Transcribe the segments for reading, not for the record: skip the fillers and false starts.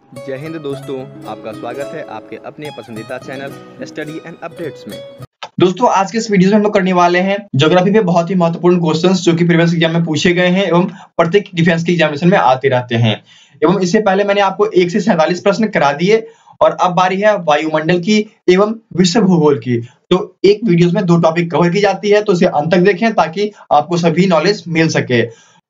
जय हिंद दोस्तों, आपका स्वागत है आपके अपने पसंदीदा चैनल स्टडी एंड अपडेट्स में। दोस्तों आज के इस वीडियो में हम लोग करने वाले हैं ज्योग्राफी पे बहुत ही महत्वपूर्ण क्वेश्चंस जो कि प्रीवियस एग्जाम में पूछे गए हैं एवं प्रत्येक डिफेंस के एग्जामिनेशन में आते रहते हैं। एवं इससे पहले मैंने आपको 1 से 47 प्रश्न करा दिए और अब बारी है वायुमंडल की एवं विश्व भूगोल की। तो एक वीडियो में 2 टॉपिक कवर की जाती है, तो इसे अंत तक देखें ताकि आपको सभी नॉलेज मिल सके।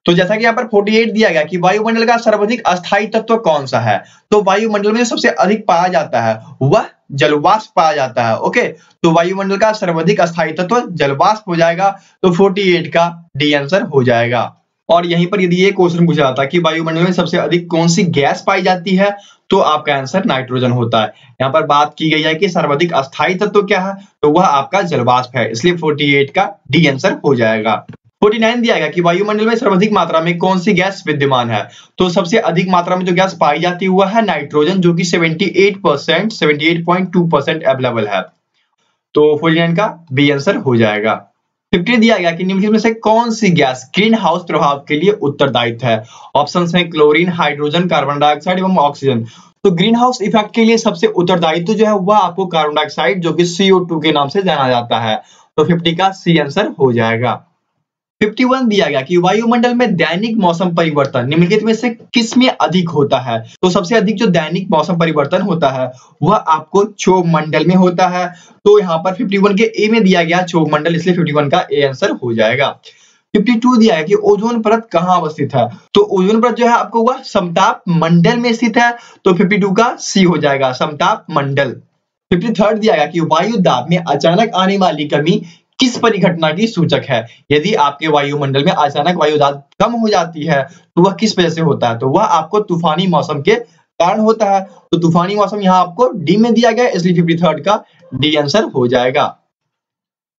तो जैसा कि यहाँ पर 48 दिया गया कि वायुमंडल का सर्वाधिक अस्थायी तत्व कौन सा है, तो वायुमंडल में सबसे अधिक पाया जाता है वह जलवाष्प पाया जाता है। ओके, तो वायुमंडल का सर्वाधिक अस्थायी तत्व जलवाष्प हो जाएगा, तो 48 का डी आंसर हो जाएगा। और यहीं पर यदि ये क्वेश्चन पूछा जाता है कि वायुमंडल में सबसे अधिक कौन सी गैस पाई जाती है, तो आपका आंसर नाइट्रोजन होता है। यहाँ पर बात की गई है कि सर्वाधिक अस्थायी तत्व क्या है, तो वह आपका जलवाष्प है, इसलिए 48 का डी आंसर हो जाएगा। 49 दिया गया कि वायुमंडल में सर्वाधिक मात्रा में कौन सी गैस विद्यमान है, तो सबसे अधिक मात्रा में जो गैस पाई जाती है वह है नाइट्रोजन, जो कि 78%, 78.2% अवेलेबल है। तो 49 का बी आंसर हो जाएगा। 50 दिया गया कि निम्नलिखित में से कौन सी गैस ग्रीन हाउस प्रभाव के लिए उत्तरदायित्व है। ऑप्शंस हैं क्लोरीन, हाइड्रोजन, कार्बन डाइऑक्साइड एवं ऑक्सीजन। तो ग्रीन हाउस इफेक्ट के लिए सबसे उत्तरदायित्व जो है वह आपको कार्बन डाइऑक्साइड, जो कि CO2 के नाम से जाना जाता है, तो 50 का सी आंसर हो जाएगा। 51 दिया गया कि वायुमंडल में दैनिक मौसम परिवर्तन निम्नलिखित में से किसमें अधिक होता है, तो सबसे अधिक जो दैनिक मौसम परिवर्तन होता है वह आपको क्षोभ मंडल में होता है। तो यहाँ पर 51 के ए में दिया गया क्षोभ मंडल, इसलिए 51 का ए आंसर हो जाएगा। 52 दिया है कि ओजोन परत कहाँ अवस्थित है, तो ओजोन परत जो है आपको वह समताप मंडल में स्थित है, तो 52 का सी हो जाएगा, समताप मंडल। 53 दिया गया कि वायु दाब में अचानक आने वाली कमी किस परिघटना की सूचक है। यदि आपके वायुमंडल में अचानक वायु दाब कम हो जाती है तो वह किस वजह से होता है, तो वह आपको तूफानी मौसम के कारण होता है। तो तूफानी मौसम यहाँ आपको डी में दिया गया, इसलिए 53 का डी आंसर हो जाएगा।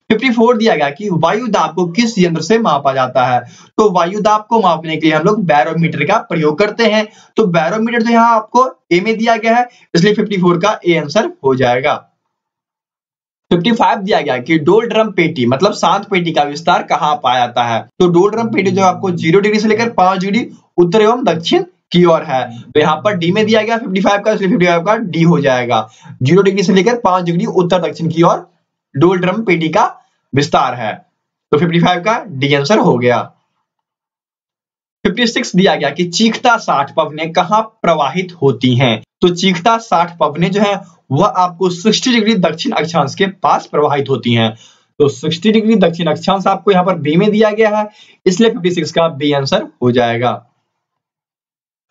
54 दिया गया कि वायु दाब को किस यंत्र से मापा जाता है, तो वायु दाब को मापने के लिए हम लोग बैरोमीटर का प्रयोग करते हैं। तो बैरोमीटर जो यहाँ आपको ए में दिया गया है, इसलिए 54 का ए आंसर हो जाएगा। 55 दिया गया कि डोल ड्रम पेटी मतलब शांत पेटी का विस्तार कहाँ पाया जाता है, तो डोल ड्रम पेटी जो आपको 0 डिग्री से लेकर 5 डिग्री उत्तर एवं दक्षिण की ओर है, तो यहाँ पर डी में दिया गया 55 का, इसलिए 55 का डी हो जाएगा। 0 डिग्री से लेकर 5 डिग्री उत्तर दक्षिण की ओर डोल ड्रम पेटी का विस्तार है, तो 55 का डी आंसर हो गया। 56 दिया गया कि चीखता 60 पवनें कहाँ प्रवाहित होती हैं, तो चीखता 60 पवनें जो है वह आपको 60 डिग्री दक्षिण अक्षांश के पास प्रवाहित होती हैं, तो 60 डिग्री दक्षिण अक्षांश आपको यहाँ पर बी में दिया गया है, इसलिए 56 का बी आंसर हो जाएगा।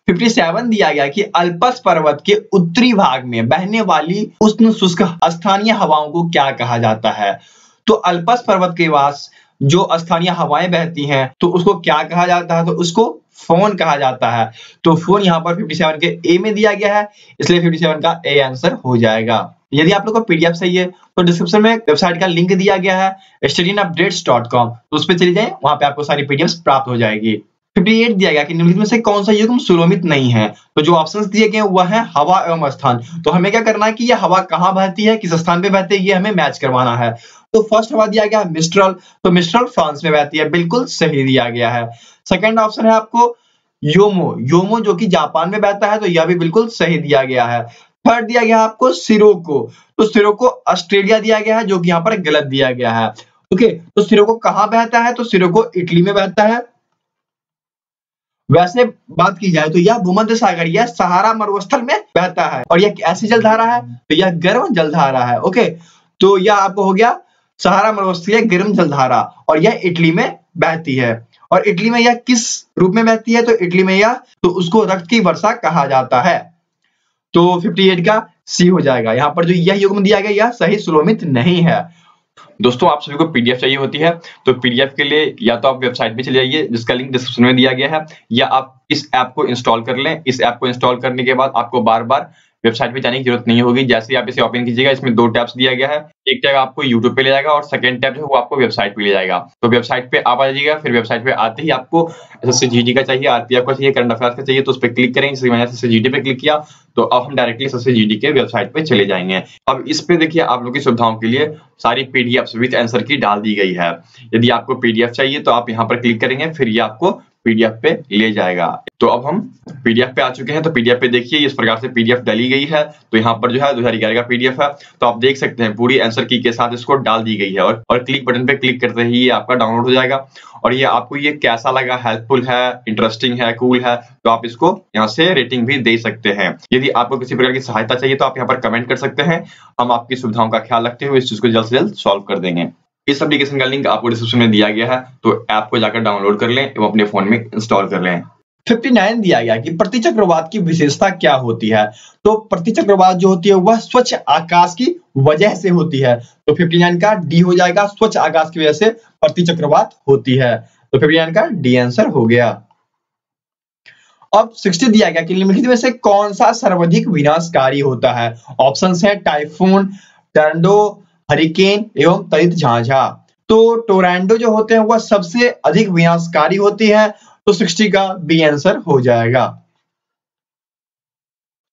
57 दिया गया कि अल्पस पर्वत के उत्तरी भाग में बहने वाली उष्ण शुष्क स्थानीय हवाओं को क्या कहा जाता है, तो अल्पस पर्वत के पास जो स्थानीय हवाएं बहती हैं तो उसको क्या कहा जाता है, तो उसको फोन कहा जाता है। तो फोन यहाँ पर 57 के ए में दिया गया है, इसलिए 57 का ए आंसर हो जाएगा। यदि आप लोग को पीडीएफ चाहिए तो डिस्क्रिप्शन में वेबसाइट का लिंक दिया गया है studyinupdates.com, तो उस पर चली जाए, वहां पे आपको सारी पीडीएफ प्राप्त हो जाएगी। 58 दिया गया कि निम्नलिखित में से कौन सा युग्म सुलोमित नहीं है, तो जो ऑप्शंस दिए गए वह है हवा एवं स्थान। तो हमें क्या करना है कि यह हवा कहाँ बहती है, किस स्थान पे बहती है, ये हमें मैच करवाना है। तो फर्स्ट हवा दिया गया मिस्ट्रल, तो मिस्ट्रल फ्रांस में बहती है, बिल्कुल सही दिया गया है। सेकंड ऑप्शन है आपको योमो, योमो जो कि जापान में बहता है, तो यह भी बिल्कुल सही दिया गया है। थर्ड दिया गया आपको सिरोको, तो सिरोको ऑस्ट्रेलिया दिया गया है, जो कि यहाँ पर गलत दिया गया है। ओके, तो सिरोको कहाँ बहता है, तो सिरोको इटली में बहता है। वैसे बात की जाए तो यह भूमध्य सागर या सहारा मरुस्थल में बहता है, और यह ऐसी जलधारा है, तो यह गर्म जलधारा है। ओके, तो यह आपको हो गया सहारा मरुस्थलीय गर्म जलधारा, और यह इटली में बहती है। और इटली में यह किस रूप में बहती है, तो इटली में यह, तो उसको रक्त की वर्षा कहा जाता है, तो 58 का सी हो जाएगा। यहाँ पर जो यह युग्म दिया गया यह सही सुलोमित नहीं है। दोस्तों आप सभी को पीडीएफ चाहिए होती है, तो पीडीएफ के लिए या तो आप वेबसाइट पे चले जाइए जिसका लिंक डिस्क्रिप्शन में दिया गया है, या आप इस ऐप को इंस्टॉल कर लें। इस ऐप को इंस्टॉल करने के बाद आपको बार बार वेबसाइट पे जाने की जरूरत नहीं होगी। जैसे ही आप इसे ओपन कीजिएगा, इसमें 2 टैब्स दिया गया है, एक टैब आपको यूट्यूब पे ले जाएगा और सेकंड टैब जो है वो आपको वेबसाइट पे ले जाएगा। तो वेबसाइट पे आप आ जाइएगा, फिर वेबसाइट पे आते ही आपको एसएससी जीडी का चाहिए, आरपीएफ का चाहिए, करंट अफेयर्स का चाहिए, तो उस पर क्लिक करेंगे। जैसे मैंने एसएससी जीडी पे क्लिक किया तो अब हम डायरेक्टली एसएससी जीडी के वेबसाइट पे चले जाएंगे। अब इस पे देखिए आप लोगों की सुविधाओं के लिए सारी पीडीएफ विद आंसर की डाल दी गई है। यदि आपको पीडीएफ चाहिए तो आप यहाँ पर क्लिक करेंगे, फिर ये आपको पीडीएफ पे ले जाएगा। तो अब हम पीडीएफ पे आ चुके हैं। तो पीडीएफ पे देखिए इस प्रकार से पीडीएफ डाली गई है। तो यहाँ पर जो है 2011 का पीडीएफ है। तो आप देख सकते हैं पूरी आंसर की के साथ इसको डाल दी गई है और क्लिक बटन पे क्लिक करते ही ये आपका डाउनलोड हो जाएगा। और ये आपको ये कैसा लगा, हेल्पफुल है, इंटरेस्टिंग है, कूल है, तो आप इसको यहाँ से रेटिंग भी दे सकते हैं। यदि आपको किसी प्रकार की सहायता चाहिए तो आप यहाँ पर कमेंट कर सकते हैं। हम आपकी सुविधाओं का ख्याल रखते हुए इस चीज को जल्द से जल्द सॉल्व कर देंगे। इस एप्लीकेशन का लिंक आपको डिस्क्रिप्शन में दिया गया है। तो ऐप को जाकर डाउनलोड कर लें एवं अपने फोन में इंस्टॉल कर लें। 59 दिया गया कि प्रतिचक्रवात की विशेषता क्या होती है। तो प्रतिचक्रवात जो होती है वह स्वच्छ आकाश की वजह से होती है। तो 59 का डी हो जाएगा, स्वच्छ आकाश की वजह से प्रतिचक्रवात होती है। तो 59 का डी आंसर हो गया। अब 60 दिया गया कि निम्नलिखित में से कौन सा सर्वाधिक विनाशकारी होता है। ऑप्शंस हैं टाइफून, टोरंडो, हरिकेन एवं तड़ित झांझा। तो टोरंडो जो होते हैं वह सबसे अधिक विनाशकारी होती है। तो 60 का बी आंसर हो जाएगा।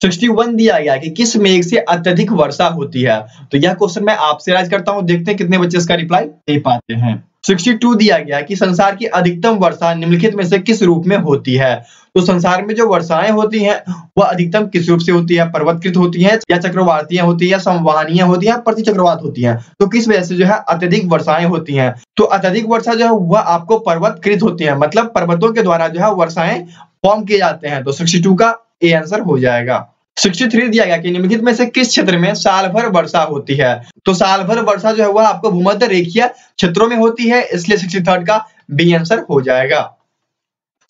61 दिया गया कि किस मेघ से अत्यधिक वर्षा होती है। तो यह क्वेश्चन मैं आपसे राइज करता हूं, देखते हैं कितने बच्चे इसका रिप्लाई दे पाते हैं। 62 दिया गया कि संसार की अधिकतम वर्षा निम्नलिखित में से किस रूप में होती है। तो संसार में जो वर्षाएं होती हैं वह अधिकतम किस रूप से होती है, पर्वतकृत होती है या चक्रवातीय होती है या संवहनीय होती है, प्रतिचक्रवात होती है। तो किस वजह से जो है अत्यधिक वर्षाएं होती हैं। तो अत्यधिक वर्षा जो है वह आपको पर्वतकृत होती है, मतलब पर्वतों के द्वारा जो है वर्षाएं फॉर्म किए जाते हैं। तो 62 का ए आंसर हो जाएगा। 63 दिया गया कि निम्नलिखित में से किस क्षेत्र में साल भर वर्षा होती है। तो साल भर वर्षा जो है वह आपको भूमध्य रेखीय क्षेत्रों में होती है, इसलिए 63 का बी आंसर हो जाएगा।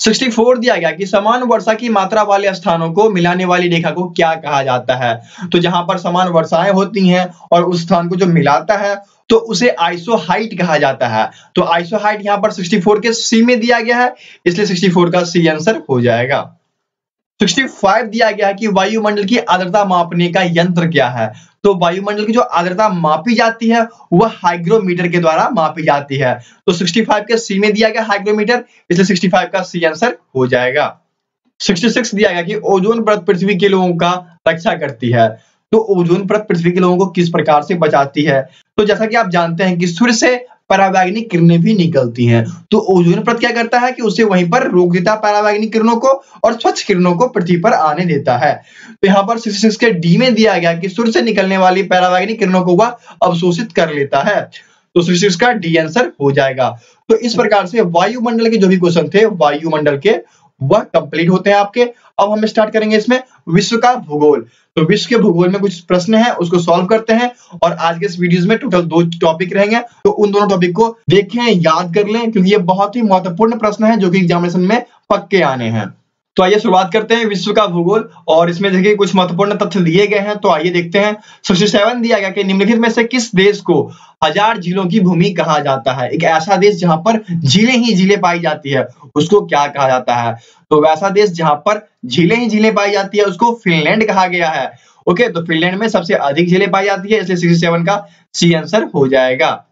64 दिया गया कि समान वर्षा की मात्रा वाले स्थानों को मिलाने वाली रेखा को क्या कहा जाता है। तो जहां पर समान वर्षाएं होती हैं और उस स्थान को जो मिलाता है तो उसे आइसोहाइट कहा जाता है। तो आइसोहाइट यहाँ पर 64 के सी में दिया गया है, इसलिए 64 का सी आंसर हो जाएगा। 65 दिया गया है कि वायुमंडल की आर्द्रता मापने का यंत्र क्या है। तो वायुमंडल की जो आर्द्रता मापी जाती है वह हाइग्रोमीटर के द्वारा मापी जाती है। तो 65 के सी में दिया गया हाइग्रोमीटर, इसलिए 65 का सी आंसर हो जाएगा। 66 दिया गया कि ओजोन परत पृथ्वी के लोगों का रक्षा करती है। तो ओजोन परत पृथ्वी के लोगों को किस प्रकार से बचाती है। तो जैसा कि आप जानते हैं कि सूर्य से परावैंगनिक किरणें भी निकलती हैं। तो ओजोन परत क्या करता है कि उसे वहीं पर रोक देता है परावैंगनिक किरणों को और स्वच्छ किरणों को पृथ्वी पर आने देता है। तो यहाँ पर 66 के डी में दिया गया कि सूर्य से निकलने वाली परावैंगनिक किरणों को वह अवशोषित कर लेता है। तो 66 का डी आंसर हो जाएगा। तो इस प्रकार से वायुमंडल के जो भी क्वेश्चन थे वायुमंडल के वह कंप्लीट होते हैं आपके। अब हम स्टार्ट करेंगे इसमें विश्व का भूगोल। तो विश्व के भूगोल में कुछ प्रश्न हैं उसको सॉल्व करते हैं और आज के इस वीडियोस में टोटल 2 टॉपिक रहेंगे। तो उन दोनों टॉपिक को देखें, याद कर लें, क्योंकि ये बहुत ही महत्वपूर्ण प्रश्न है जो कि एग्जामिनेशन में पक्के आने हैं। तो आइए शुरुआत करते हैं विश्व का भूगोल और इसमें देखिए कुछ महत्वपूर्ण तथ्य दिए गए हैं। तो आइए देखते हैं। 67 दिया गया कि निम्नलिखित में से किस देश को 1000 झीलों की भूमि कहा जाता है। एक ऐसा देश जहां पर झीलें ही झीलें पाई जाती है उसको क्या कहा जाता है। तो वैसा देश जहां पर झीलें ही झीलें पाई जाती है उसको फिनलैंड कहा गया है। ओके, तो फिनलैंड में सबसे अधिक झीलें पाई जाती है, इसलिए 67 का सी आंसर हो जाएगा।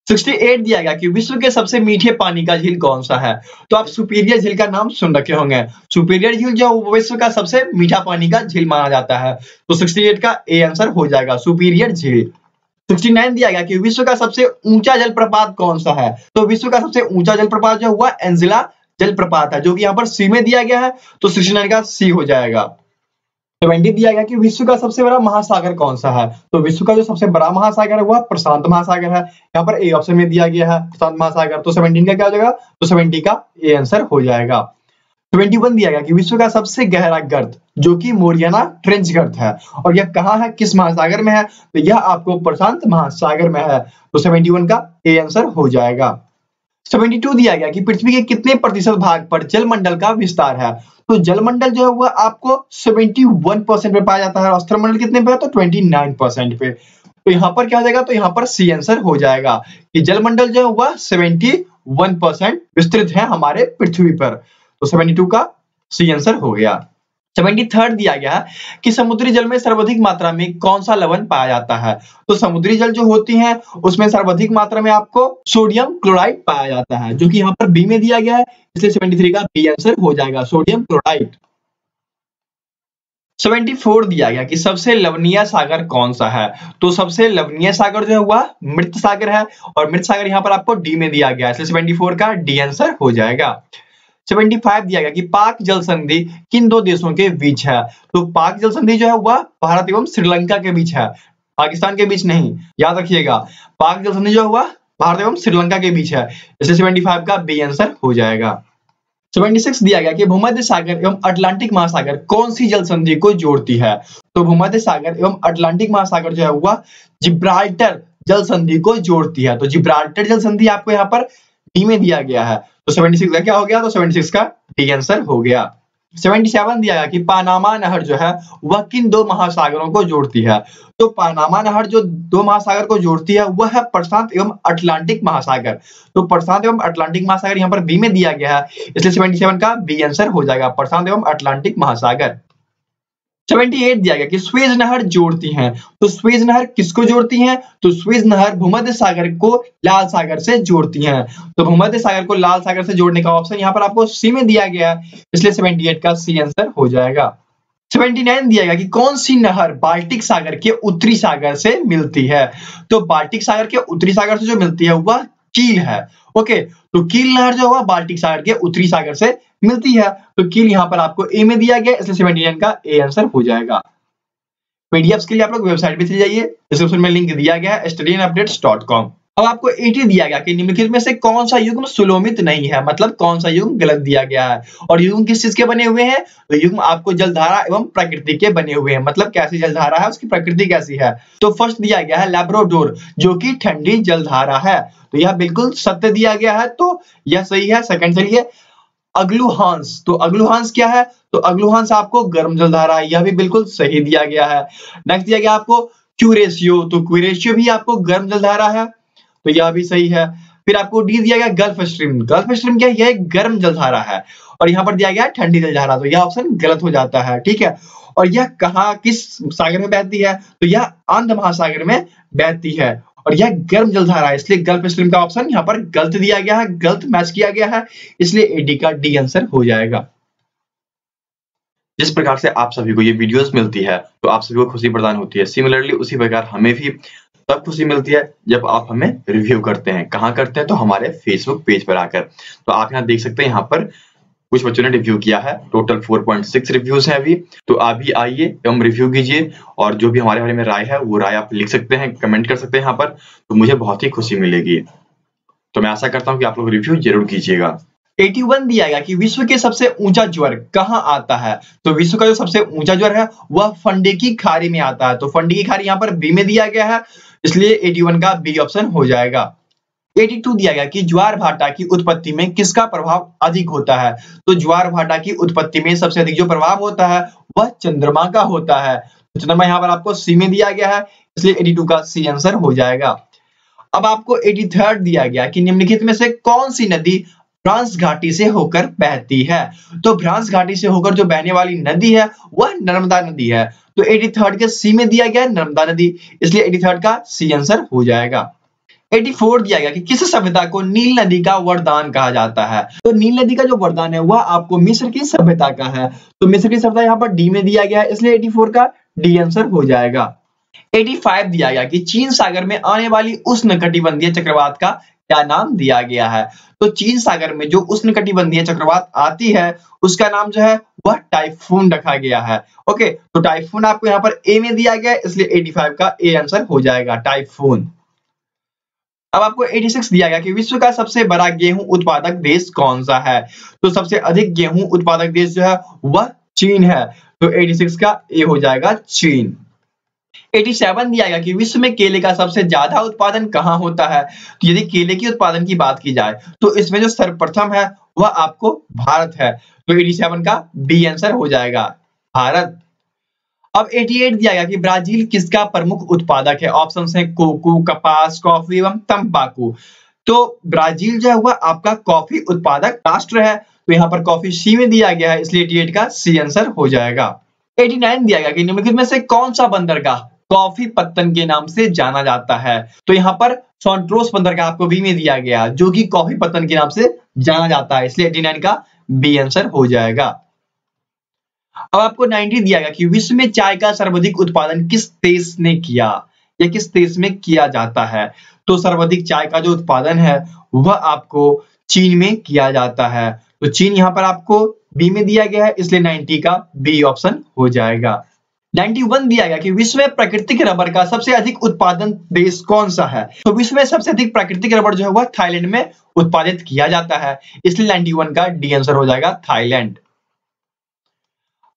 68 दिया गया कि विश्व के सबसे मीठे पानी का झील कौन सा है। तो आप सुपीरियर झील का नाम सुन रखे होंगे। सुपीरियर झील जो विश्व का सबसे मीठा पानी का झील माना जाता है। तो 68 का ए आंसर हो जाएगा, सुपीरियर झील। 69 दिया गया कि विश्व का सबसे ऊंचा जलप्रपात कौन सा है। तो विश्व का सबसे ऊंचा जलप्रपात जो हुआ एंजिला जलप्रपात है, जो कि यहाँ पर सी में दिया गया है। तो 69 का सी हो जाएगा। 70 दिया गया कि विश्व का सबसे बड़ा महासागर कौन सा है। तो विश्व का जो सबसे बड़ा महासागर है वह प्रशांत महासागर है। यहाँ पर ए ऑप्शन में दिया गया है प्रशांत महासागर। तो 17 का क्या हो जाएगा। तो 70 का ए आंसर हो जाएगा। 71 दिया गया कि विश्व का सबसे गहरा गर्त जो कि मोरियाना ट्रेंच गर्त है और यह कहाँ है, किस महासागर में है। तो यह आपको प्रशांत महासागर में है। तो 71 का ए आंसर हो जाएगा। 72 दिया गया कि पृथ्वी के कितने प्रतिशत भाग पर जलमंडल का विस्तार है। तो जलमंडल जो है वह आपको 71% पे पाया जाता है और स्थलमंडल कितने पे है। तो 29% पे। तो यहाँ पर क्या हो जाएगा। तो यहाँ पर सी आंसर हो जाएगा कि जलमंडल जो है वह 71% विस्तृत है हमारे पृथ्वी पर। तो 72 का सी आंसर हो गया। 73 दिया गया कि समुद्री जल में सर्वाधिक मात्रा में कौन सा लवण पाया जाता है। तो समुद्री जल जो होती हैं उसमें सर्वाधिक मात्रा में आपको सोडियम क्लोराइड पाया जाता है, जो कि यहाँ पर बी में दिया गया है, इसलिए 73 का बी आंसर हो जाएगा, सोडियम क्लोराइड। 74 दिया गया कि सबसे लवणीय सागर कौन सा है। तो सबसे लवणीय सागर जो है वह मृत सागर है और मृत सागर यहाँ पर आपको डी में दिया गया है, इसलिए 74 का डी आंसर हो जाएगा। 75 दिया गया कि पाक जल संधि किन दो देशों के बीच है। तो पाक जल संधि जो है वह भारत एवं श्रीलंका के बीच है, पाकिस्तान के बीच नहीं, याद रखिएगा। पाक जल संधि जो हुआ भारत एवं श्रीलंका के बीच है, इसलिए 75 का बी आंसर हो जाएगा। 76 दिया गया कि भूमध्य सागर एवं अटलांटिक महासागर कौन सी जल संधि को जोड़ती है। तो भूमध्य सागर एवं अटलांटिक महासागर जो है वह जिब्राल्टर जल संधि को जोड़ती है। तो जिब्राल्टर जल संधि आपको यहाँ पर डी में दिया गया है, तो 76 का क्या हो गया, तो 76 का डी आंसर हो गया। 77 दिया गया कि पानामा नहर जो है वह किन दो महासागरों को जोड़ती है। तो पानामा नहर जो दो महासागर को जोड़ती है वह है प्रशांत एवं अटलांटिक महासागर। तो प्रशांत एवं अटलांटिक महासागर यहाँ पर बी में दिया गया है, इसलिए 77 का बी आंसर हो जाएगा, प्रशांत एवं अटलांटिक महासागर। 78 दिया गया कि स्वेज नहर जोड़ती हैं। तो स्वेज नहर किसको जोड़ती हैं, तो स्वेज नहर भूमध्य सागर को लाल सागर से जोड़ती हैं। तो भूमध्य सागर को लाल सागर से जोड़ने का ऑप्शन यहाँ पर आपको सी में दिया गया है, इसलिए 78 का सी आंसर हो जाएगा। 79 दिया गया कि कौन सी नहर बाल्टिक सागर के उत्तरी सागर से मिलती है। तो बाल्टिक सागर के उत्तरी सागर से जो मिलती है वह कील है। ओके, तो कील नहर जो है बाल्टिक सागर के उत्तरी सागर से मिलती है। तो कील यहाँ पर आपको ए में दिया गया, इसलिए 79 का ए आंसर हो जाएगा। पीडीएफ्स के लिए आप लोग वेबसाइट पे चले जाइए, डिस्क्रिप्शन में लिंक दिया गया है studyandupdates.com। अब आपको 80 दिया गया कि निम्नलिखित में से कौन सा युग्म सुलोमित नहीं है, मतलब कौन सा युग्म गलत दिया गया है। और युग्म किस चीज के बने हुए हैं, तो युग्म आपको जलधारा एवं प्रकृति के बने हुए हैं, मतलब कैसी जलधारा है उसकी प्रकृति कैसी है। तो फर्स्ट दिया गया है लैब्राडोर जो कि ठंडी जलधारा है, तो यह बिल्कुल सत्य दिया गया है, तो यह सही है। सेकंड चलिए अग्लुहांस, तो अग्लुहांस क्या है, तो अग्लुहांस आपको गर्म जलधारा है, यह भी बिल्कुल सही दिया गया है। नेक्स्ट दिया गया आपको क्यूरेशियो, तो क्यूरेशियो भी आपको गर्म जलधारा है, तो यह भी सही है। फिर आपको डी दिया गया गल्फ स्ट्रीम, गल्फ स्ट्रीम क्या है, यह एक गर्म जलधारा है, और यहाँ पर दिया गया ठंडी जलधारा, तो यह ऑप्शन गलत हो जाता है, ठीक है। और यह कहाँ किस सागर में बहती है, तो यह अंध महासागर में बहती है, और यह गर्म जलधारा है, इसलिए गल्फ स्ट्रीम का ऑप्शन यहाँ पर गलत दिया गया है, गलत मैच किया गया है, इसलिए एडी का डी आंसर हो जाएगा। जिस प्रकार से आप सभी को ये वीडियोस मिलती है तो आप सभी को खुशी प्रदान होती है, सिमिलरली उसी प्रकार हमें भी तब खुशी मिलती है जब आप हमें रिव्यू करते हैं। कहाँ करते हैं, तो हमारे फेसबुक पेज पर आकर। तो आप यहाँ देख सकते हैं, यहाँ पर कुछ बच्चों ने रिव्यू किया है, टोटल 4.6 रिव्यूज हैं अभी। तो आप भी आइए एवं रिव्यू कीजिए, और जो भी हमारे बारे में राय है वो राय आप लिख सकते हैं, कमेंट कर सकते हैं यहाँ पर, तो मुझे बहुत ही खुशी मिलेगी। तो मैं आशा करता हूँ कि आप लोग रिव्यू जरूर कीजिएगा। 81 दिया गया कि विश्व के सबसे ऊंचा ज्वर कहाँ आता है। तो विश्व का जो सबसे ऊंचा ज्वर है वह फंडे की खाड़ी में आता है, तो फंडे की खाड़ी यहाँ पर बी में दिया गया है, इसलिए 81 का बी ऑप्शन हो जाएगा। 82 दिया गया कि ज्वार भाटा की उत्पत्ति में किसका प्रभाव अधिक होता है। तो ज्वार भाटा की उत्पत्ति में सबसे अधिक जो प्रभाव होता है वह चंद्रमा का होता है, तो चंद्रमा यहाँ पर आपको सी में दिया गया है, इसलिए 82 का सी आंसर हो जाएगा। अब आपको 83 दिया गया कि निम्नलिखित में से कौन सी नदी भ्रांस घाटी से होकर बहती है। तो भ्रांस घाटी से होकर जो बहने वाली नदी है वह नर्मदा नदी है, तो 83 के सी में दिया गया है नर्मदा नदी, इसलिए 83 का सी आंसर हो जाएगा। 84 दिया गया कि किस सभ्यता को नील नदी का वरदान कहा जाता है। तो नील नदी का जो वरदान है वह आपको मिस्र की सभ्यता का है, तो मिस्र की सभ्यता यहाँ पर डी में दिया गया है, इसलिए 84 का डी आंसर हो जाएगा। 85 दिया गया कि चीन सागर में आने वाली उष्णकटिबंधीय चक्रवात का क्या नाम दिया गया है। तो चीन सागर में जो उष्णकटिबंधीय चक्रवात आती है उसका नाम जो है वह टाइफून रखा गया है। ओके, तो टाइफून आपको यहाँ पर ए में दिया गया है, इसलिए 85 का ए आंसर हो जाएगा, टाइफून। अब आपको 86 दिया गया कि विश्व का सबसे बड़ा गेहूं उत्पादक देश कौन सा है। तो सबसे अधिक गेहूं उत्पादक देश जो है वह चीन है, तो 86 का ए हो जाएगा, चीन। 87 दिया गया कि विश्व में केले का सबसे ज्यादा उत्पादन कहाँ होता है। तो यदि केले की उत्पादन की बात की जाए तो इसमें जो सर्वप्रथम है वह आपको भारत है, तो 87 का बी आंसर हो जाएगा, भारत। अब 88 दिया गया कि ब्राजील किसका प्रमुख उत्पादक है। ऑप्शंस हैं कोको, कपास, कॉफी एवं तंबाकू। तो ब्राजील जो है वह आपका कॉफी उत्पादक राष्ट्र है, तो यहाँ पर कॉफी सी में दिया गया है, इसलिए 88 का सी आंसर हो जाएगा। 89 दिया गया कि निम्नलिखित में से कौन सा बंदरगाह कॉफी पत्तन के नाम से जाना जाता है। तो यहाँ पर सॉन्ट्रोस बंदरगाह आपको बी में दिया गया जो कि कॉफी पत्तन के नाम से जाना जाता है, इसलिए 89 का बी आंसर हो जाएगा। अब आपको 90 दिया गया कि विश्व में चाय का सर्वाधिक उत्पादन किस देश ने किया या किस देश में किया जाता है। तो सर्वाधिक चाय का जो उत्पादन है वह आपको चीन में किया जाता है, तो चीन यहाँ पर आपको बी में दिया गया है, इसलिए 90 का बी ऑप्शन हो जाएगा। 91 दिया गया कि विश्व में प्राकृतिक रबर का सबसे अधिक उत्पादन देश कौन सा है? तो विश्व में सबसे अधिक प्राकृतिक रबर जो है वह थाईलैंड में उत्पादित किया जाता है, इसलिए 91 का डी आंसर हो जाएगा थाईलैंड।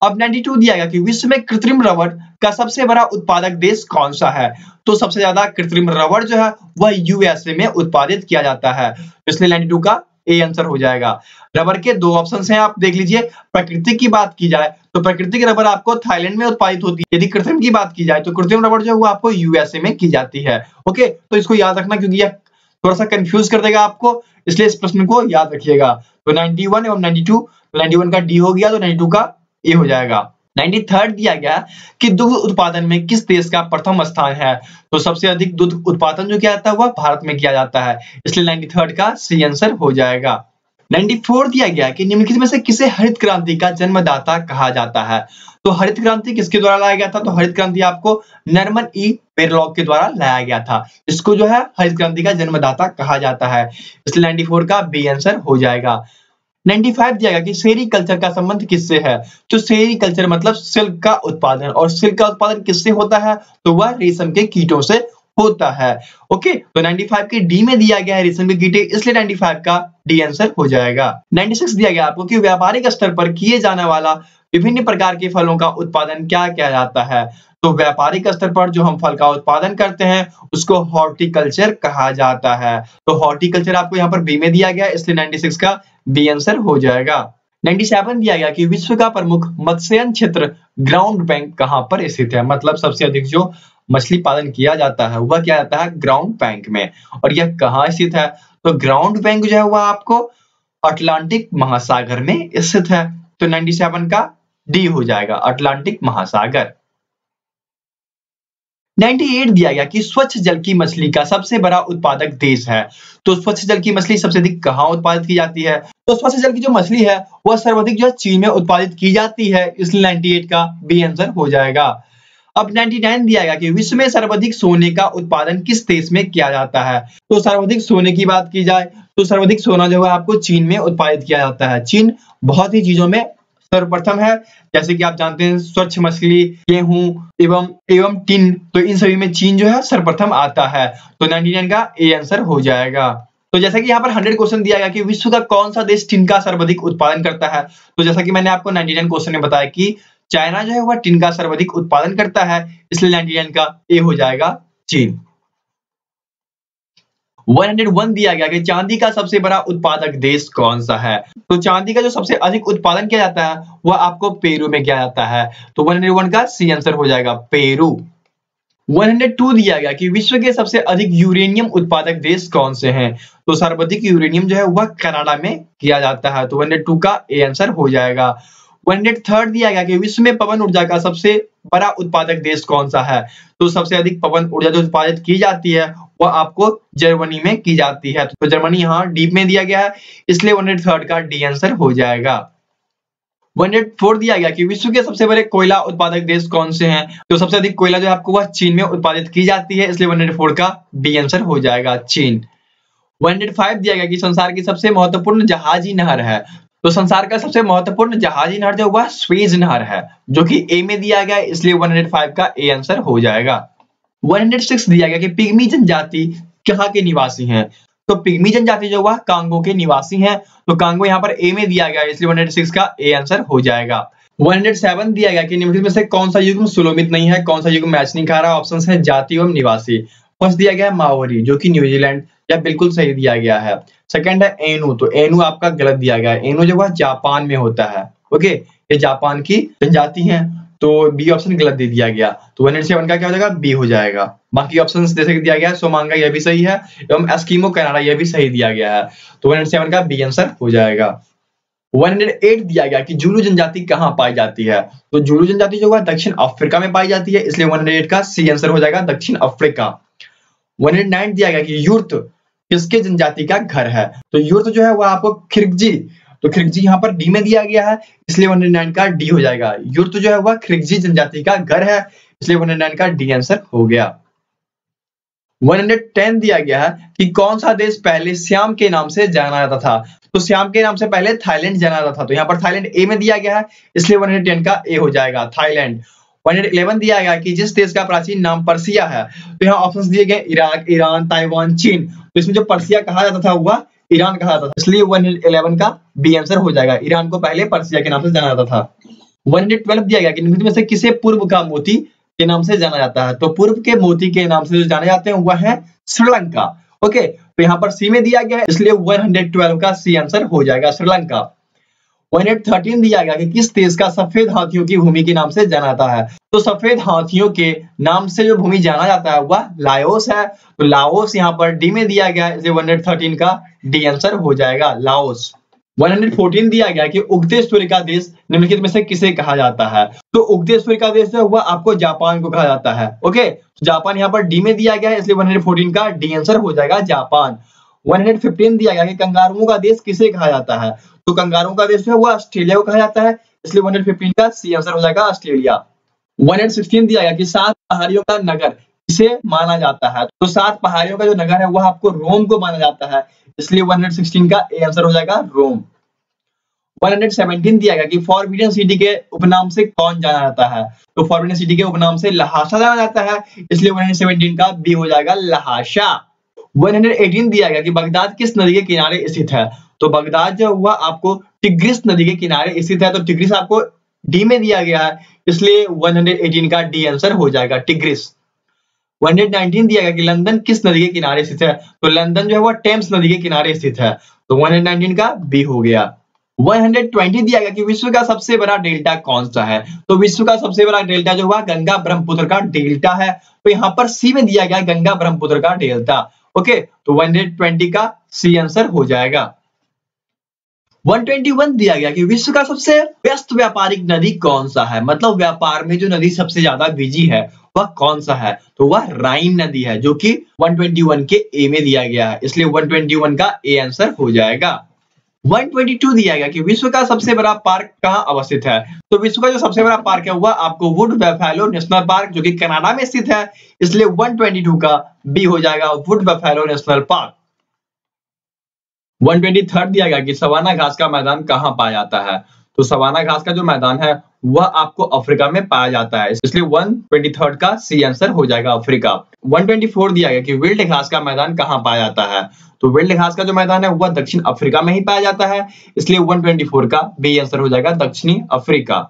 अब 92 दिया गया कि विश्व में कृत्रिम रबर का सबसे बड़ा उत्पादक देश कौन सा है? तो सबसे ज्यादा कृत्रिम रबर जो है वह यूएसए में उत्पादित किया जाता है, इसलिए 92 का ए आंसर हो जाएगा। रबर के दो ऑप्शन हैं, आप देख लीजिए। प्राकृतिक की बात की जाए तो प्राकृतिक रबर आपको थाईलैंड में उत्पादित होती है, यदि कृत्रिम की बात की जाए तो कृत्रिम रबर जो है वो आपको यूएसए में की जाती है। ओके, तो इसको याद रखना क्योंकि यह थोड़ा सा कंफ्यूज कर देगा आपको, इसलिए इस प्रश्न को याद रखिएगा। तो 91 एवं 92, 91 का डी हो गया तो 92 का ए हो जाएगा। 93 दिया गया कि दुग्ध उत्पादन में किस देश का प्रथम स्थान है? तो सबसे अधिक दुग्ध उत्पादन जो किया जाता है वह भारत में किया जाता है, इसलिए 93 का सी आंसर हो जाएगा। 94 दिया गया कि निम्नलिखित में से किसे हरित क्रांति का जन्मदाता कहा जाता है? तो हरित क्रांति किसके द्वारा लाया गया था? तो हरित क्रांति आपको नॉर्मन ई बोरलॉग के द्वारा लाया गया था। इसको जो है हरित क्रांति का जन्मदाता कहा जाता है, इसलिए 94 का बी आंसर हो जाएगा। 95 दिया गया कि सेरीकल्चर का संबंध किससे है? तो सेरीकल्चर मतलब सिल्क का उत्पादन, और सिल्क का उत्पादन किससे होता है? तो वह रेशम के कीटों से होता है। ओके, तो 95 के डी में दिया गया है रेशम के कीटे, इसलिए 95 का डी आंसर हो जाएगा। 96 दिया गया आपको कि व्यापारिक स्तर पर किए जाने वाला विभिन्न प्रकार के फलों का उत्पादन क्या किया जाता है? तो व्यापारिक स्तर पर जो हम फल का उत्पादन करते हैं उसको हॉर्टिकल्चर कहा जाता है। तो हॉर्टिकल्चर आपको यहाँ पर बी में दिया गया, इसलिए 96 का बी आंसर हो जाएगा। 97 दिया गया कि विश्व का प्रमुख मत्स्यन क्षेत्र ग्राउंड बैंक कहां पर स्थित है? मतलब सबसे अधिक जो मछली पालन किया जाता है वह क्या जाता है ग्राउंड बैंक में, और यह कहां स्थित है? तो ग्राउंड बैंक जो है वह आपको अटलांटिक महासागर में स्थित है, तो 97 का डी हो जाएगा अटलांटिक महासागर। 98 दिया गया कि स्वच्छ जल की मछली का सबसे बड़ा उत्पादक देश है। तो स्वच्छ जल की मछली सबसे अधिक कहां उत्पादित की जाती है? तो स्वच्छ जल की जो मछली है वह सर्वाधिक जो है चीन में उत्पादित की जाती है, इसलिए 98 का बी आंसर हो जाएगा। अब 99 दिया गया कि विश्व में सर्वाधिक सोने का उत्पादन किस देश में किया जाता है? तो सर्वाधिक सोने की बात की जाए तो सर्वाधिक सोना जो है आपको चीन में उत्पादित किया जाता है। चीन बहुत ही चीजों में सर्वप्रथम है, जैसे कि आप जानते हैं स्वच्छ मछली, गेहूं एवं टिन, तो इन सभी में चीन जो है सर्वप्रथम आता है, तो 99 का ए आंसर हो जाएगा। तो जैसा कि यहाँ पर 100 क्वेश्चन दिया गया कि विश्व का कौन सा देश टिन का सर्वाधिक उत्पादन करता है? तो जैसा कि मैंने आपको 99 क्वेश्चन में बताया कि चाइना जो है वह टिन का सर्वाधिक उत्पादन करता है, इसलिए 99 का ए हो जाएगा चीन। 101 दिया गया कि चांदी का सबसे बड़ा उत्पादक देश कौन सा है? तो चांदी का जो सबसे अधिक उत्पादन किया जाता है वह आपको पेरू में किया जाता है, तो 101 का सी आंसर हो जाएगा पेरू। 102 दिया गया कि विश्व के सबसे अधिक यूरेनियम उत्पादक देश कौन से हैं? तो सर्वाधिक यूरेनियम जो है वह कनाडा में किया जाता है, तो 102 का ए आंसर हो जाएगा। 103 दिया गया कि विश्व में पवन ऊर्जा का सबसे बड़ा उत्पादक देश कौन सा है? तो सबसे अधिक पवन ऊर्जा जो उत्पादित की जाती है वह आपको जर्मनी में की जाती है, तो जर्मनी यहाँ डी में दिया गया है, इसलिए 103 का डी आंसर हो जाएगा। 104 दिया गया कि विश्व के सबसे बड़े कोयला उत्पादक देश कौन से हैं? तो सबसे अधिक कोयला जो आपको वह चीन में उत्पादित की जाती है, इसलिए 104 का बी आंसर हो जाएगा चीन। 105 दिया गया कि संसार की सबसे महत्वपूर्ण जहाजी नहर है। तो संसार का सबसे महत्वपूर्ण जहाजी नहर जो वह स्वेज नहर है, जो कि ए में दिया गया है, इसलिए 105 का ए आंसर हो जाएगा। 106 दिया गया कि पिग्मी जनजाति कहाँ के निवासी हैं? तो पिग्मी जनजाति जो वह कांगो के निवासी हैं, तो कांगो यहाँ पर ए में दिया गया है, इसलिए 106 का ए आंसर हो जाएगा। 107 दिया गया कि निम्नलिखित में से कौन सा युग्म सुलोमित नहीं है, कौन सा युग्म मैच नहीं खा रहा? ऑप्शंस हैं जाति एवं निवासी। फर्स्ट दिया गया है माओरी, जो कि न्यूजीलैंड, यह बिल्कुल सही दिया गया है। सेकंड है एनु, तो एनु आपका गलत दिया गया है, एनु जो वह जापान में होता है। ओके, ये जापान की जनजाति है, तो बी ऑप्शन गलत दे दिया गया, तो 107 का क्या हो जाएगा? बी हो जाएगा। बाकी ऑप्शंस जैसे कि दिया गया है सोमांगा, यह भी सही है, एवं एस्किमो कनाडा, यह भी सही दिया गया है, तो 107 का बी आंसर हो जाएगा। 108 दिया गया कि जुलू जनजाति कहाँ पाई जाती है? तो जुलू जनजाति जो है दक्षिण अफ्रीका में पाई जाती है, इसलिए 108 का सी आंसर हो जाएगा दक्षिण अफ्रीका। 109 दिया गया कि यूर्त किसके जनजाति का घर है? तो यूर्त जो है वह आपको खिर्गजी, तो खिर्गजी यहाँ पर डी में दिया गया है, इसलिए 109 का डी हो जाएगा। यूर्त जो है वह खिर्गजी जनजाति का घर है, इसलिए 109 का डी आंसर हो गया। 110 दिया गया है कि कौन सा देश पहले श्याम के नाम से जाना जाता था? तो सियाम के नाम से पहले थाईलैंड जाना जाता था, तो यहाँ पर थाईलैंड ए में दिया गया है, इसलिए 110 का ए हो जाएगा थाईलैंड। 111 दिया गया कि जिस देश का प्राचीन नाम पर्सिया है, तो यहाँ ऑप्शंस दिए गए इराक, ईरान, ताइवान, चीन। तो इसमें जो पर्सिया कहा जाता था वह ईरान कहा जाता था, इसलिए 111 का बी आंसर हो जाएगा। ईरान को पहले पर्सिया के नाम से जाना जाता था। 112 दिया गया कि निम्नलिखित में से किसे पूर्व का मोती के नाम से जाना जाता है, तो पूर्व के मोती के नाम से जो जाने जाते हैं वह है श्रीलंका। ओके, तो यहाँ पर सी में दिया गया है, इसलिए 112 का सी आंसर हो जाएगा श्रीलंका। 113 दिया गया कि किस देश का सफेद हाथियों की भूमि के नाम से जाना जाता है, तो सफेद हाथियों के नाम से जो भूमि जाना जाता है वह लाओस है, तो लाओस यहाँ पर डी में दिया गया है, इसलिए 113 का डी आंसर हो जाएगा लाओस। 114 दिया गया कि उगते सूर्य का देश निम्नलिखित में से किसे कहा जाता है, तो उगते सूर्य का देश है वह आपको जापान को कहा जाता है। ओके, जापान यहाँ पर डी में दिया गया है, इसलिए 114 का डी आंसर हो जाएगा जापान। 115 दिया गया कि कंगारुओं का देश किसे कहा जाता है, तो कंगारुओं का देश है वह ऑस्ट्रेलिया को कहा जाता है, इसलिए 115 का सी आंसर हो जाएगा ऑस्ट्रेलिया। 116 दिया गया कि 7 पहाड़ियों का नगर किसे माना जाता है, तो 7 पहाड़ियों का जो नगर है वह आपको रोम को माना जाता है, इसलिए 116 का ए आंसर हो जाएगा रोम। 117 दिया गया कि फॉरबिडन सिटी के उपनाम से कौन जाना जाता है, तो फॉरबिडन सिटी के उपनाम से लहासा जाना जाता है, इसलिए 117 का बी हो जाएगा लहासा। 118 दिया गया कि बगदाद किस नदी के किनारे स्थित है, तो बगदाद जो हुआ आपको टिग्रिस नदी के किनारे स्थित है, तो टिग्रिस आपको डी में दिया गया है, इसलिए 118 का डी आंसर हो जाएगा टिग्रिस। 119 दिया गया कि लंदन किस नदी के किनारे स्थित है, तो लंदन जो है वो टेम्स नदी के किनारे स्थित है, तो 119 का बी हो गया। 120 दिया गया कि विश्व का सबसे बड़ा डेल्टा कौन सा है, तो विश्व का सबसे बड़ा डेल्टा जो हुआ गंगा ब्रह्मपुत्र का डेल्टा है, तो यहाँ पर सी में दिया गया गंगा ब्रह्मपुत्र का डेल्टा। ओके, तो 120 का सी आंसर हो जाएगा। 121 दिया गया कि विश्व का सबसे व्यस्त व्यापारिक नदी कौन सा है, मतलब व्यापार में जो नदी सबसे ज्यादा बिजी है वह कौन सा है, तो वह राइन नदी है, जो कि 121 के ए में दिया गया है, इसलिए 121 का ए आंसर हो जाएगा। 122 दिया गया कि विश्व का सबसे बड़ा पार्क कहाँ अवस्थित है, तो विश्व का जो सबसे बड़ा पार्क है वह आपको वुड बफेलो नेशनल पार्क जो कि कनाडा में स्थित है, इसलिए 122 का बी हो जाएगा वुड बफेलो नेशनल पार्क। 123 दिया गया कि सवाना घास का मैदान कहाँ पाया जाता है, तो सवाना घास का जो मैदान है वह आपको अफ्रीका में पाया जाता है, इसलिए 123 का सी आंसर हो जाएगा अफ्रीका। 124 दिया गया कि विल्ड घास का मैदान कहाँ पाया जाता है, तो विल्ड घास का जो मैदान है वह दक्षिण अफ्रीका में ही पाया जाता है, इसलिए 124 का बी आंसर हो जाएगा दक्षिणी अफ्रीका।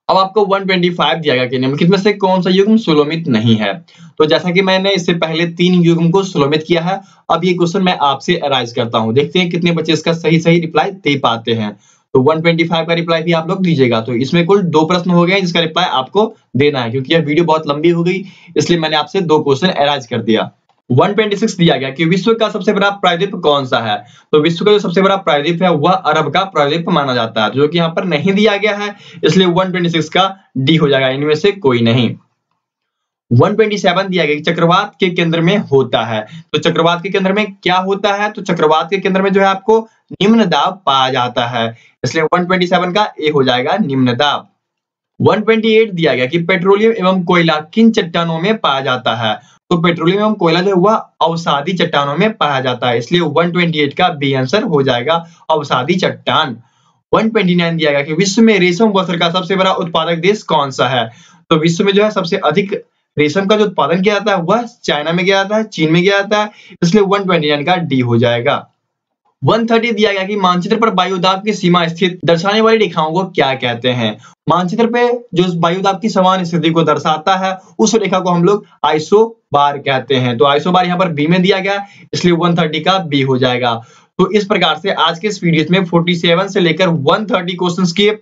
अब आपको 125 दिया गया कि निम्नलिखित में से कौन सा युग्म सुलोमित नहीं है, तो जैसा कि मैंने इससे पहले 3 युग्म को सुलोमित किया है, अब ये क्वेश्चन मैं आपसे अराइज करता हूं, देखते हैं कितने बच्चे इसका सही रिप्लाई दे पाते हैं। तो 125 का रिप्लाई भी आप लोग दीजिएगा, तो इसमें कुल 2 प्रश्न हो गए जिसका रिप्लाई आपको देना है, क्योंकि यह वीडियो बहुत लंबी हो गई इसलिए मैंने आपसे 2 क्वेश्चन अराइज कर दिया। 126 दिया गया कि विश्व का सबसे बड़ा प्रायद्वीप कौन सा है, तो विश्व का जो सबसे बड़ा प्रायद्वीप है वह अरब का प्रायद्वीप माना जाता है, जो कि यहाँ पर नहीं दिया गया है, इसलिए 126 का डी हो जाएगा, इनमें से कोई नहीं। 127 दिया गया कि चक्रवात के केंद्र में होता है, तो चक्रवात के केंद्र में क्या होता है, तो चक्रवात के केंद्र में जो है आपको निम्न दाब पाया जाता है, इसलिए 127 का ए हो जाएगा निम्न दाब। 128 दिया गया कि पेट्रोलियम एवं कोयला किन चट्टानों में पाया जाता है, तो पेट्रोलियम एवं कोयला जो हुआ अवसादी चट्टानों में पाया जाता है, इसलिए 128 का बी आंसर हो जाएगा अवसादी चट्टान। 129 दिया गया कि विश्व में रेशम वस्त्र का सबसे बड़ा उत्पादक देश कौन सा है, तो विश्व में जो है सबसे अधिक रेशम का जो उत्पादन किया जाता है वह चाइना में किया जाता है, चीन में किया जाता है, इसलिए 129 का डी हो जाएगा। 130 दिया गया कि मानचित्र पर वायुदाब की सीमा स्थित दर्शाने वाली रेखाओं को क्या कहते हैं, मानचित्र पे जो वायुदाब की समान स्थिति को दर्शाता है उस रेखा को हम लोग आइसोबार कहते हैं, तो आइसोबार यहाँ पर बी में दिया गया, इसलिए 130 का बी हो जाएगा। तो इस प्रकार से आज के इस वीडियो में 47 से लेकर 130 क्वेश्चंस किए,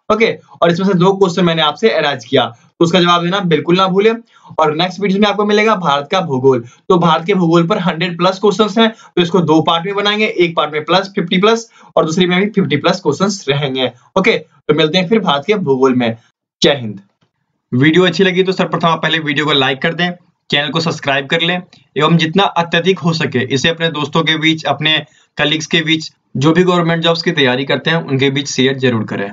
ओके, और इसमें से 2 क्वेश्चन मैंने आपसे अरेंज किया, तो उसका जवाब देना बिल्कुल ना भूलें। और नेक्स्ट वीडियो में आपको मिलेगा भारत का भूगोल, तो भारत के भूगोल पर 100+ क्वेश्चंस हैं, तो इसको 2 पार्ट में बनाएंगे, एक पार्ट में 50+ और दूसरी में भी 50+ क्वेश्चंस रहेंगे। ओके, तो मिलते हैं फिर भारत के भूगोल में। जय हिंद। वीडियो अच्छी लगी तो सर्वप्रथम आप पहले वीडियो को लाइक कर दें, चैनल को सब्सक्राइब कर लें एवं जितना अत्यधिक हो सके इसे अपने दोस्तों के बीच, अपने कलीग्स के बीच, जो भी गवर्नमेंट जॉब्स की तैयारी करते हैं उनके बीच शेयर जरूर करें।